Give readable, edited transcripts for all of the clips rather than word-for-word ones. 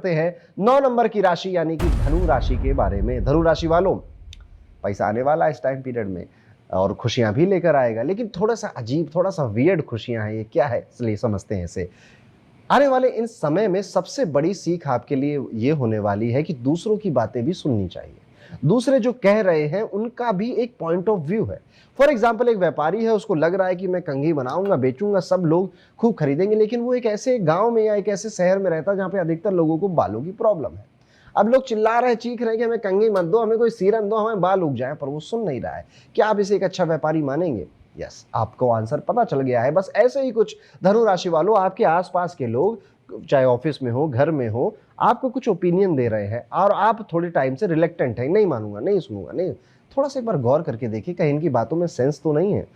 हैं 9 नंबर की राशि यानी कि धनु राशि के बारे में। धनु राशि वालों, पैसा आने वाला है इस टाइम पीरियड में और खुशियां भी लेकर आएगा, लेकिन थोड़ा सा अजीब, थोड़ा सा वियर्ड खुशियां हैं। ये क्या है, इसलिए समझते हैं इसे। आने वाले इन समय में सबसे बड़ी सीख आपके लिए ये होने वाली है कि दूसरों की बातें भी सुननी चाहिए। दूसरे जो कह रहे हैं उनका भी एक पॉइंट ऑफ व्यू है। फॉर एग्जाम्पल, एक व्यापारी है, उसको लग रहा है कि मैं कंघी बनाऊंगा, बेचूंगा, सब लोग खूब खरीदेंगे, लेकिन वो एक ऐसे गांव में या एक ऐसे शहर में रहता है जहां पे अधिकतर लोगों को बालों की प्रॉब्लम है। अब लोग चिल्ला रहे हैं, चीख रहे हैं कि हमें कंघी मत दो, हमें कोई सीरम दो, हमें बाल उग जाए, पर वो सुन नहीं रहा है। क्या आप इसे एक अच्छा व्यापारी मानेंगे? यस, आपको आंसर पता चल गया है। बस ऐसे ही कुछ धनु राशि वालों, आपके आसपास के लोग, चाहे ऑफिस में हो, घर में हो, आपको कुछ ओपिनियन दे रहे हैं और आप थोड़े टाइम से रिलेक्टेंट हैं, नहीं मानूंगा, नहीं सुनूंगा, नहीं। थोड़ा सा एक बार गौर करके देखिए, कहीं इनकी बातों में सेंस तो नहीं है।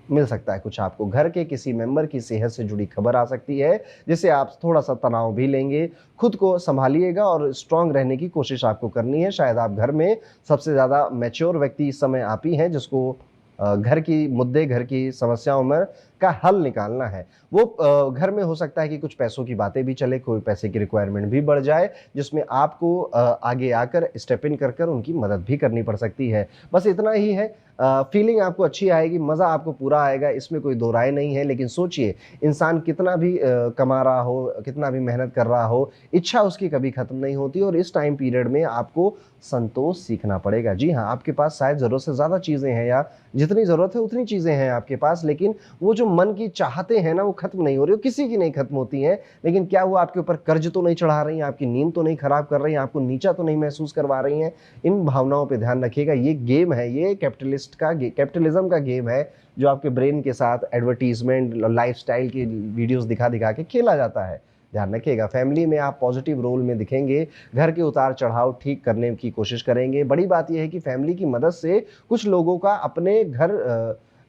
मिल सकता है कुछ आपको घर के किसी मेंबर की सेहत से जुड़ी खबर आ सकती है, जिससे आप थोड़ा सा तनाव भी लेंगे। खुद को संभालिएगा और स्ट्रांग रहने की कोशिश आपको करनी है। शायद आप घर में सबसे ज़्यादा मैच्योर व्यक्ति इस समय आप ही हैं, जिसको घर की मुद्दे, घर की समस्याओं में का हल निकालना है। वो घर में हो सकता है कि कुछ पैसों की बातें भी चले, कोई पैसे की रिक्वायरमेंट भी बढ़ जाए, जिसमें आपको आगे आकर स्टेप इन कर कर उनकी मदद भी करनी पड़ सकती है। बस इतना ही है। फीलिंग आपको अच्छी आएगी, मज़ा आपको पूरा आएगा, इसमें कोई दो राय नहीं है। लेकिन सोचिए, इंसान कितना भी कमा रहा हो, कितना भी मेहनत कर रहा हो, इच्छा उसकी कभी खत्म नहीं होती और इस टाइम पीरियड में आपको संतोष सीखना पड़ेगा। जी हाँ, आपके पास शायद ज़रूरत से ज़्यादा चीज़ें हैं या जितनी ज़रूरत है उतनी चीज़ें हैं आपके पास, लेकिन वो जो मन की चाहते हैं ना, वो खत्म नहीं हो रही, वो किसी की नहीं खत्म होती हैं। लेकिन क्या वो आपके ऊपर कर्ज तो नहीं चढ़ा रही हैं, आपकी नींद तो नहीं खराब कर रही हैं, आपको नीचा तो नहीं महसूस करवा रही हैं? इन भावनाओं पे ध्यान रखिएगा। ये गेम है, ये कैपिटलिज्म का गेम है, जो आपके ब्रेन के साथ एडवर्टीजमेंट, लाइफस्टाइल की वीडियोस दिखा दिखा के खेला जाता है। ध्यान रखिएगा। फैमिली में आप पॉजिटिव रोल में दिखेंगे, घर के उतार चढ़ाव ठीक करने की कोशिश करेंगे। बड़ी बात यह है कि फैमिली की मदद से कुछ लोगों का अपने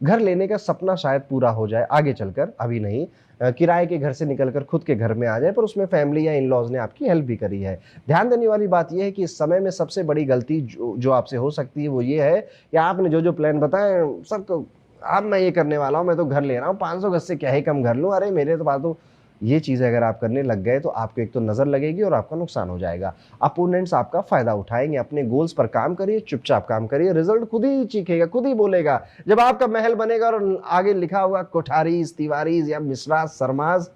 घर लेने का सपना शायद पूरा हो जाए आगे चलकर, अभी नहीं। किराए के घर से निकलकर खुद के घर में आ जाए, पर उसमें फैमिली या इन लॉज ने आपकी हेल्प भी करी है। ध्यान देने वाली बात यह है कि इस समय में सबसे बड़ी गलती जो आपसे हो सकती है वो ये है कि आपने जो जो प्लान बताए सबको, अब मैं ये करने वाला हूँ, मैं तो घर ले रहा हूँ, 500 गज से क्या ही कम घर लूँ, अरे मेरे तो पास तो। ये चीज़ें अगर आप करने लग गए तो आपको एक तो नज़र लगेगी और आपका नुकसान हो जाएगा। अपोनेंट्स आपका फायदा उठाएंगे। अपने गोल्स पर काम करिए, चुपचाप काम करिए, रिजल्ट खुद ही चीखेगा, खुद ही बोलेगा। जब आपका महल बनेगा और आगे लिखा होगा कोठारीज, तिवारीज या मिश्राज, सरमाज,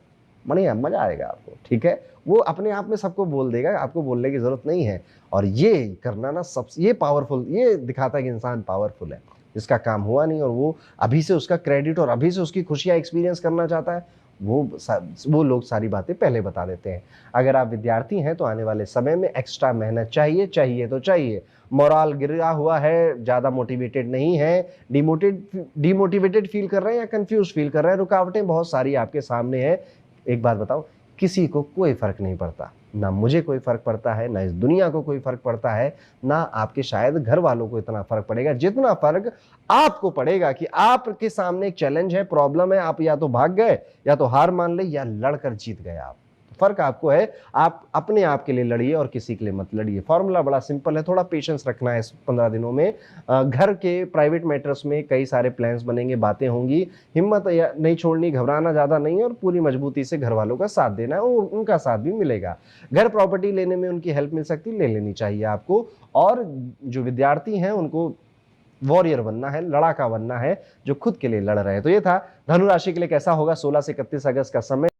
बढ़िया मजा आएगा आपको। ठीक है, वो अपने आप में सबको बोल देगा, आपको बोलने की जरूरत नहीं है। और ये करना ना, सबसे ये पावरफुल, ये दिखाता है कि इंसान पावरफुल है। जिसका काम हुआ नहीं और वो अभी से उसका क्रेडिट और अभी से उसकी खुशियां एक्सपीरियंस करना चाहता है, वो लोग सारी बातें पहले बता देते हैं। अगर आप विद्यार्थी हैं तो आने वाले समय में एक्स्ट्रा मेहनत चाहिए, चाहिए तो चाहिए। मोरल गिरा हुआ है, ज़्यादा मोटिवेटेड नहीं है, डिमोटिवेटेड फील कर रहे हैं या कंफ्यूज फील कर रहे हैं, रुकावटें बहुत सारी आपके सामने हैं। एक बात बताओ, किसी को कोई फर्क नहीं पड़ता, ना मुझे कोई फर्क पड़ता है, ना इस दुनिया को कोई फर्क पड़ता है, ना आपके शायद घर वालों को इतना फर्क पड़ेगा जितना फर्क आपको पड़ेगा कि आपके सामने एक चैलेंज है, प्रॉब्लम है, आप या तो भाग गए, या तो हार मान ले, या लड़कर जीत गए। आप, फर्क आपको है। आप अपने आप के लिए लड़िए और किसी के लिए मत लड़िए। फॉर्मूला बड़ा सिंपल है, थोड़ा पेशेंस रखना है इस 15 दिनों में। घर के प्राइवेट मैटर्स में कई सारे प्लान्स बनेंगे, बातें होंगी, हिम्मत नहीं छोड़नी, घबराना ज़्यादा नहीं है और पूरी मजबूती से घर वालों का साथ देना है, उनका साथ भी मिलेगा। घर प्रॉपर्टी लेने में उनकी हेल्प मिल सकती है, ले लेनी चाहिए आपको। और जो विद्यार्थी हैं उनको वॉरियर बनना है, लड़ाका बनना है, जो खुद के लिए लड़ रहे हैं। तो ये था धनु राशि के लिए कैसा होगा 16 से 31 अगस्त का समय।